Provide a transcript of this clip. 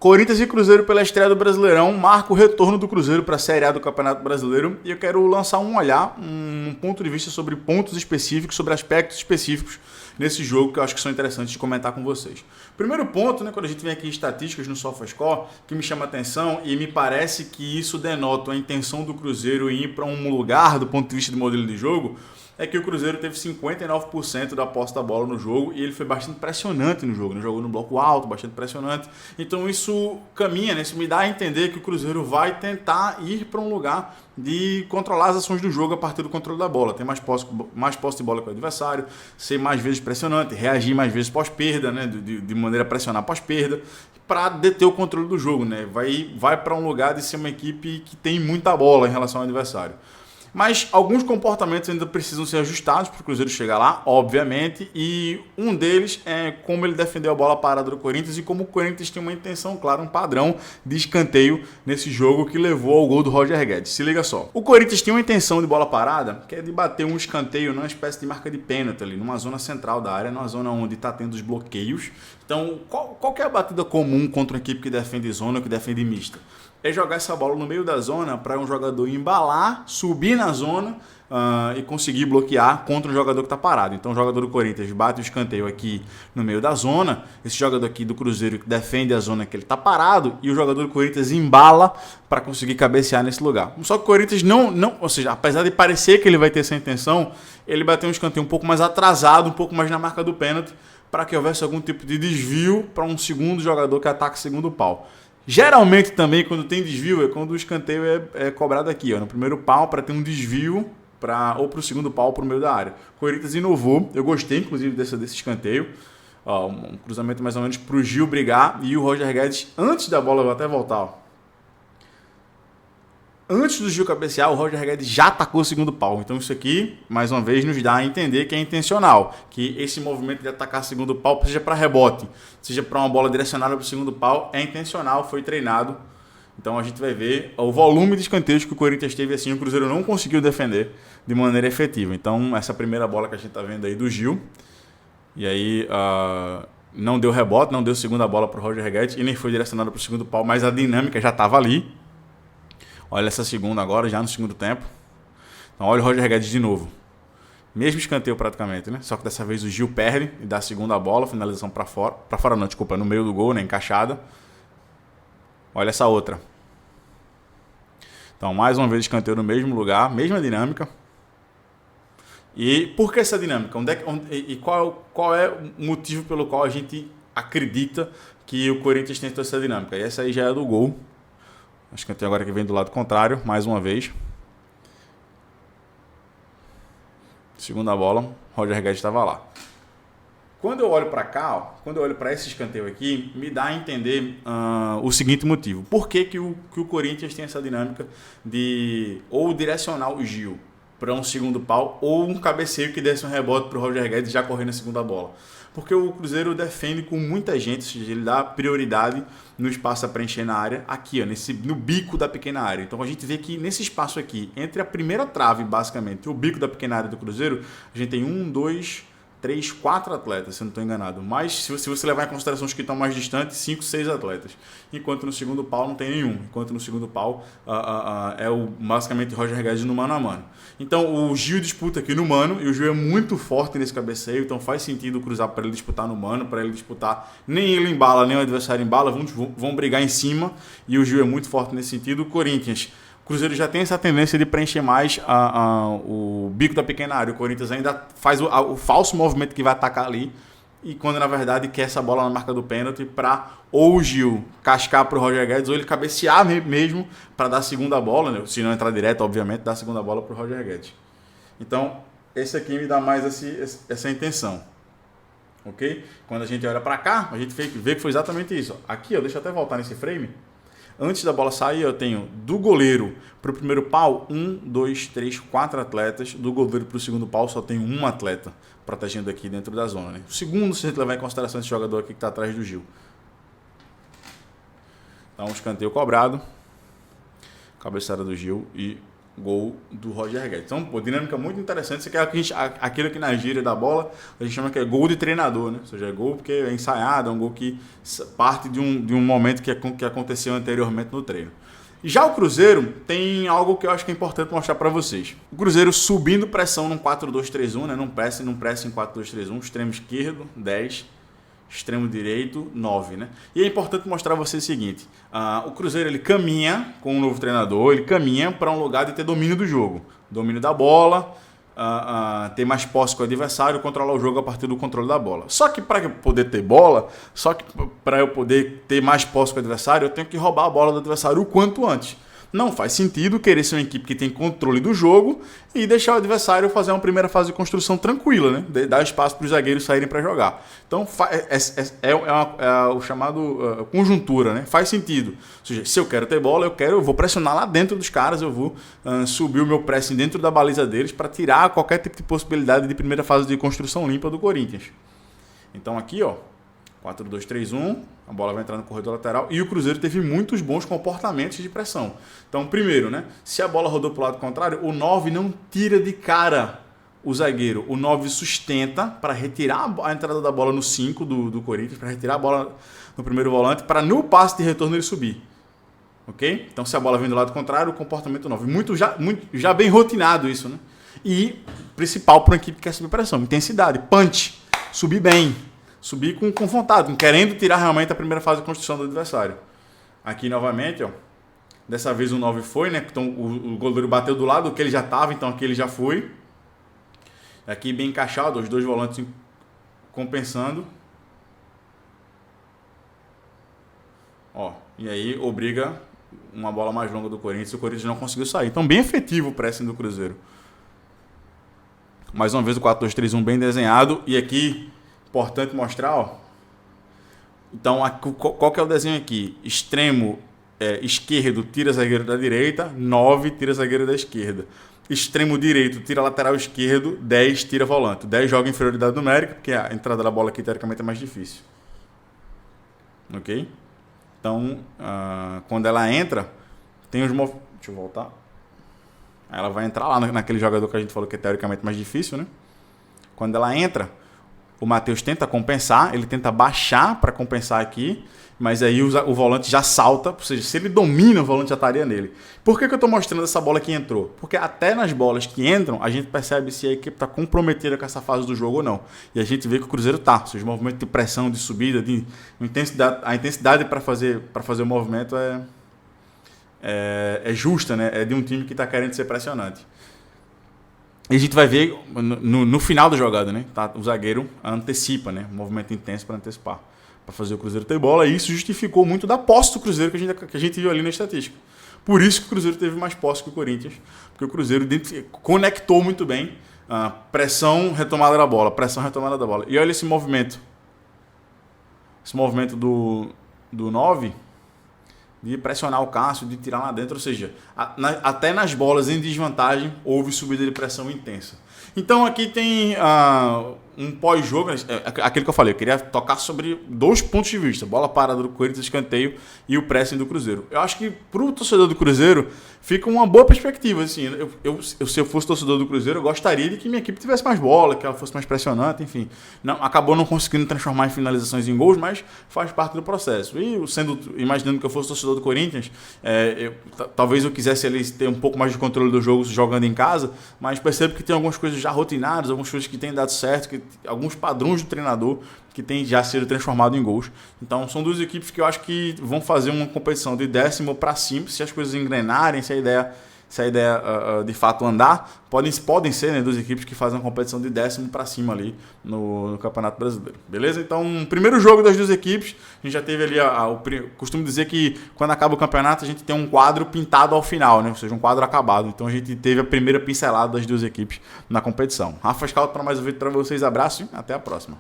Corinthians e Cruzeiro pela estreia do Brasileirão marca o retorno do Cruzeiro para a Série A do Campeonato Brasileiro e eu quero lançar um olhar, um ponto de vista sobre pontos específicos, sobre aspectos específicos nesse jogo que eu acho que são interessantes de comentar com vocês. Primeiro ponto, quando a gente vem aqui em estatísticas no SofaScore, que me chama a atenção e me parece que isso denota a intenção do Cruzeiro em ir para um lugar do ponto de vista do modelo de jogo, é que o Cruzeiro teve 59% da posse da bola no jogo e ele foi bastante pressionante no jogo, jogou no bloco alto, bastante pressionante. Então isso caminha, isso me dá a entender que o Cruzeiro vai tentar ir para um lugar de controlar as ações do jogo a partir do controle da bola, ter mais posse de bola com o adversário, ser mais vezes pressionante, reagir mais vezes pós-perda, de maneira a pressionar pós-perda, para deter o controle do jogo. Vai para um lugar de ser uma equipe que tem muita bola em relação ao adversário. Mas alguns comportamentos ainda precisam ser ajustados para o Cruzeiro chegar lá, obviamente, e um deles é como ele defendeu a bola parada do Corinthians e como o Corinthians tem uma intenção clara, um padrão de escanteio nesse jogo que levou ao gol do Roger Guedes. Se liga só. O Corinthians tem uma intenção de bola parada, que é de bater um escanteio numa espécie de marca de pênalti ali, numa zona central da área, numa zona onde está tendo os bloqueios. Então, qual que é a batida comum contra uma equipe que defende zona ou que defende mista? É jogar essa bola no meio da zona para um jogador embalar, subir na zona e conseguir bloquear contra um jogador que está parado. Então o jogador do Corinthians bate o escanteio aqui no meio da zona, esse jogador aqui do Cruzeiro que defende a zona que ele está parado e o jogador do Corinthians embala para conseguir cabecear nesse lugar. Só que o Corinthians não, ou seja, apesar de parecer que ele vai ter essa intenção, ele bateu um escanteio um pouco mais atrasado, um pouco mais na marca do pênalti, para que houvesse algum tipo de desvio para um segundo jogador que ataca o segundo pau. Geralmente também quando tem desvio é quando o escanteio é cobrado aqui, no primeiro pau para ter um desvio ou para o segundo pau para o meio da área. O Corinthians inovou, eu gostei inclusive desse escanteio, um cruzamento mais ou menos para o Gil brigar e o Roger Guedes antes da bola, eu vou até voltar, antes do Gil cabecear, o Roger Guedes já atacou o segundo pau. Então isso aqui, mais uma vez, nos dá a entender que é intencional. Que esse movimento de atacar o segundo pau, seja para rebote, seja para uma bola direcionada para o segundo pau, é intencional, foi treinado. Então a gente vai ver o volume de escanteios que o Corinthians teve assim, o Cruzeiro não conseguiu defender de maneira efetiva. Então essa primeira bola que a gente está vendo aí do Gil, e aí não deu rebote, não deu segunda bola para o Roger Guedes e nem foi direcionada para o segundo pau, mas a dinâmica já estava ali. Olha essa segunda agora, já no segundo tempo. Então olha o Roger Guedes de novo. Mesmo escanteio praticamente, Só que dessa vez o Gil perde e dá a segunda bola, finalização para fora. Para fora não, desculpa, no meio do gol, encaixada. Olha essa outra. Então mais uma vez escanteio no mesmo lugar, mesma dinâmica. E por que essa dinâmica? Qual é o motivo pelo qual a gente acredita que o Corinthians tentou essa dinâmica? E essa aí já é do gol. Acho que tem agora que vem do lado contrário, mais uma vez. Segunda bola, Roger Guedes estava lá. Quando eu olho para cá, quando eu olho para esse escanteio aqui, me dá a entender o seguinte motivo. Por que o Corinthians tem essa dinâmica de ou direcionar o Gil para um segundo pau ou um cabeceio que desse um rebote para o Roger Guedes já correr na segunda bola? Porque o Cruzeiro defende com muita gente, ou seja, ele dá prioridade no espaço a preencher na área, aqui, no bico da pequena área. Então a gente vê que nesse espaço aqui, entre a primeira trave, basicamente, e o bico da pequena área do Cruzeiro, a gente tem 1, 2, 3, 4 atletas, se eu não estou enganado. Mas se você levar em consideração os que estão mais distantes, 5, 6 atletas. Enquanto no segundo pau não tem nenhum. Enquanto no segundo pau basicamente Roger Guedes no mano a mano. Então o Gil disputa aqui no mano, e o Gil é muito forte nesse cabeceio, então faz sentido cruzar para ele disputar no mano, para ele disputar, nem ele embala, nem o adversário embala, vão brigar em cima, e o Gil é muito forte nesse sentido. O Corinthians, o Cruzeiro já tem essa tendência de preencher mais o bico da pequena área. O Corinthians ainda faz o falso movimento que vai atacar ali, e quando na verdade quer essa bola na marca do pênalti para ou o Gil cascar para o Roger Guedes ou ele cabecear mesmo para dar a segunda bola, se não entrar direto, obviamente, dar a segunda bola para o Roger Guedes. Então, esse aqui me dá mais essa intenção. Ok? Quando a gente olha para cá, a gente vê que foi exatamente isso. Aqui, deixa eu até voltar nesse frame. Antes da bola sair, eu tenho do goleiro para o primeiro pau, 1, 2, 3, 4 atletas. Do goleiro para o segundo pau, só tenho um atleta protegendo aqui dentro da zona. O segundo, se a gente levar em consideração esse jogador aqui que está atrás do Gil. Então, escanteio cobrado. Cabeçada do Gil e Gol do Roger Guedes. Então, pô, dinâmica muito interessante. Isso aqui é aquilo que na gíria da bola a gente chama que é gol de treinador, né? Ou seja, é gol porque é ensaiado, é um gol que parte de um momento que aconteceu anteriormente no treino. Já o Cruzeiro tem algo que eu acho que é importante mostrar para vocês. O Cruzeiro subindo pressão num 4-2-3-1, né? Num press em 4-2-3-1, extremo esquerdo, 10, extremo direito, 9, né? E é importante mostrar a você o seguinte, o Cruzeiro ele caminha com um novo treinador, ele caminha para um lugar de ter domínio do jogo, domínio da bola, ter mais posse com o adversário, controlar o jogo a partir do controle da bola. Só que para eu poder ter bola, para eu poder ter mais posse com o adversário, eu tenho que roubar a bola do adversário o quanto antes. Não faz sentido querer ser uma equipe que tem controle do jogo e deixar o adversário fazer uma primeira fase de construção tranquila, né? Dar espaço para os zagueiros saírem para jogar. Então é o chamado conjuntura, né? Faz sentido. Ou seja, se eu quero ter bola, eu vou pressionar lá dentro dos caras, eu vou subir o meu pressing dentro da baliza deles para tirar qualquer tipo de possibilidade de primeira fase de construção limpa do Corinthians. Então aqui, ó, 4-2-3-1, a bola vai entrar no corredor lateral e o Cruzeiro teve muitos bons comportamentos de pressão. Então, primeiro, né, se a bola rodou para o lado contrário, o 9 não tira de cara o zagueiro. O 9 sustenta para retirar a entrada da bola no 5 do Corinthians, para retirar a bola no primeiro volante, para no passe de retorno ele subir. Ok? Então, se a bola vem do lado contrário, o comportamento 9. Muito já bem rotinado isso, né? E principal para uma equipe que quer subir pressão, intensidade, punch, subir bem. Subir com vontade, querendo tirar realmente a primeira fase de construção do adversário. Aqui novamente, ó, dessa vez o 9 foi, né? Então o goleiro bateu do lado que ele já estava, então aqui ele já foi. Aqui bem encaixado, os dois volantes compensando. Ó, e aí obriga uma bola mais longa do Corinthians e o Corinthians não conseguiu sair. Então bem efetivo o pressing do Cruzeiro. Mais uma vez o 4-2-3-1 bem desenhado. E aqui importante mostrar, ó. Então, qual que é o desenho aqui? Extremo esquerdo, tira zagueiro da direita, 9, tira zagueiro da esquerda. Extremo direito, tira lateral esquerdo, 10, tira volante. 10 joga inferioridade numérica, porque a entrada da bola aqui, teoricamente, é mais difícil. Ok? Então, quando ela entra, tem os movimentos... Deixa eu voltar. Ela vai entrar lá naquele jogador que a gente falou que é teoricamente mais difícil, né? Quando ela entra... O Matheus tenta compensar, ele tenta baixar para compensar aqui, mas aí o volante já salta, ou seja, se ele domina, o volante já estaria nele. Por que eu estou mostrando essa bola que entrou? Porque até nas bolas que entram, a gente percebe se a equipe está comprometida com essa fase do jogo ou não. E a gente vê que o Cruzeiro está. Ou seja, o movimento de pressão, de subida, a intensidade para fazer o movimento é justa, né? É de um time que está querendo ser pressionante. E a gente vai ver no final da jogada, né? Tá, o zagueiro antecipa, né? Um movimento intenso para antecipar, para fazer o Cruzeiro ter bola. E isso justificou muito da posse do Cruzeiro que a gente viu ali na estatística. Por isso que o Cruzeiro teve mais posse que o Corinthians, porque o Cruzeiro conectou muito bem pressão, retomada da bola, pressão, retomada da bola. E olha esse movimento do 9, de pressionar o Cássio, de tirar lá dentro, ou seja, até nas bolas em desvantagem houve subida de pressão intensa. Então aqui tem um pós-jogo, aquilo que eu falei, eu queria tocar sobre 2 pontos de vista, bola parada do Corinthians, escanteio e o pressing do Cruzeiro. Eu acho que para o torcedor do Cruzeiro fica uma boa perspectiva. Assim, se eu fosse torcedor do Cruzeiro, eu gostaria de que minha equipe tivesse mais bola, que ela fosse mais pressionante, enfim. Acabou não conseguindo transformar em finalizações em gols, mas faz parte do processo. E imaginando que eu fosse torcedor do Corinthians, talvez eu quisesse ali ter um pouco mais de controle do jogo jogando em casa, mas percebo que tem algumas coisas já rotinadas, algumas coisas que têm dado certo, alguns padrões do treinador que têm já sido transformados em gols. Então são 2 equipes que eu acho que vão fazer uma competição de 10º para cima, se as coisas engrenarem, se a ideia de fato andar, podem ser, né, 2 equipes que fazem uma competição de 10º para cima ali no Campeonato Brasileiro. Beleza? Então, primeiro jogo das 2 equipes, a gente já teve ali, costumo dizer que quando acaba o campeonato a gente tem um quadro pintado ao final, né? Ou seja, um quadro acabado. Então a gente teve a primeira pincelada das 2 equipes na competição. Rafa Scalto para mais um vídeo para vocês. Abraço e até a próxima.